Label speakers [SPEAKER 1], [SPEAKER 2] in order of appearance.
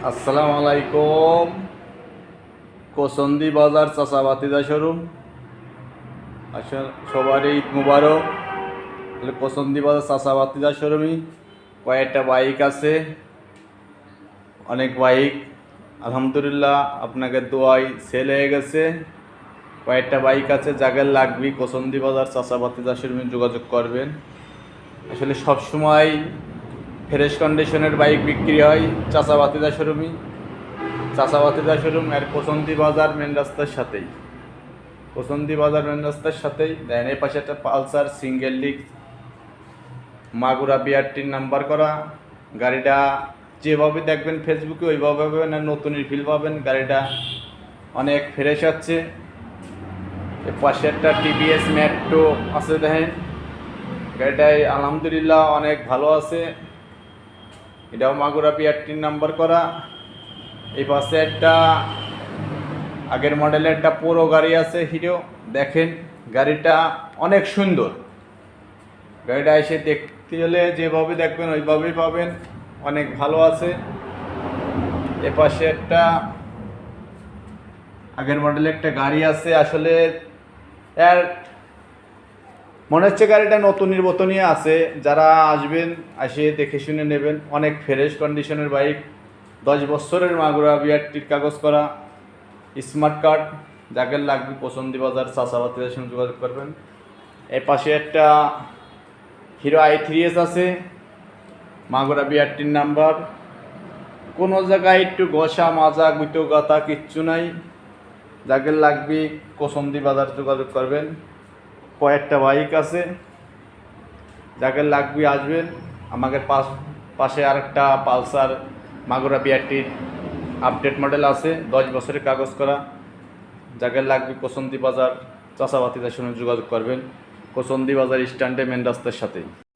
[SPEAKER 1] আসসালামু আলাইকুম। কোসন্দি বাজার চাচাবাতিদা শোরুম। আসলে সবার ঈদ মুবারক। তাহলে কোসন্দি বাজার চাচাবাতিদা শোরুমই কয়েকটা বাইক আছে, অনেক বাইক আলহামদুলিল্লাহ আপনাকে দোয়াই সেল হয়ে গেছে। কয়েকটা বাইক আছে, যাদের লাগবে কোসন্দি বাজার চাচাবাতিদা শোরুমে যোগাযোগ করবেন। আসলে সবসময় ফ্রেশ কন্ডিশনের বাইক বিক্রি হয় চাচাবাতিদা শোরুমে। চাচাবাতিদা শোরুম আর কোসন্দি বাজার মেন রাস্তার সাথেই, কোসন্দি বাজার মেন রাস্তার সাথেই দেন। এই পাশে একটা পালসার সিঙ্গেল ডিস্ক মাগুরা বিআরটির নাম্বার করা। গাড়িটা যেভাবে দেখবেন ফেসবুকে ওইভাবে পাবেন, আর নতুন রিফিল পাবেন। গাড়িটা অনেক ফ্রেশ আছে। এর পাশে একটা টিভিএস মেট্রো আছে, দেখেন গাড়িটাই আলহামদুলিল্লাহ অনেক ভালো আছে। এটাও মাগুরা বিআরটির নাম্বার করা। এই পাশে একটা আগের মডেলের একটা পুরো গাড়ি আছে হিরো, দেখেন গাড়িটা অনেক সুন্দর। গাড়িটা এসে দেখতে হলে যেভাবে দেখবেন ওইভাবেই পাবেন, অনেক ভালো আছে। এ পাশে একটা আগের মডেলের একটা গাড়ি আছে, আসলে এর মনে হচ্ছে গাড়িটা নতুনের মতনই আছে। যারা আসবেন এসে দেখে শুনে নেবেন, অনেক ফ্রেশ কন্ডিশনের বাইক। 10 বছরের মাগুরা বিআরটির কাগজ করা স্মার্ট কার্ড। যাকে লাগবে কোসন্দি বাজার চাচাবাতিদার সঙ্গে যোগাযোগ করবেন। এর পাশে একটা হিরো i3s আছে, মাগুরা বিআরটির নাম্বার। কোনো জায়গায় একটু ঘষা মাজা গুঁতো গাতা কিচ্ছু নাই। যাকে লাগবে কোসন্দি বাজার যোগাযোগ করবেন। কয়েকটা বাইক আছে, যাকে লাগবে আসবেন। আমাদের পাশে আরেকটা পালসার মাগুরা বিআরটির আপডেট মডেল আছে, 10 বছরের কাগজ করা। যাকে লাগবে কোসন্দি বাজার চাচাবাতিদার সঙ্গে যোগাযোগ করবেন। কোসন্দি বাজার স্ট্যান্ডে মেন রাস্তার সাথেই।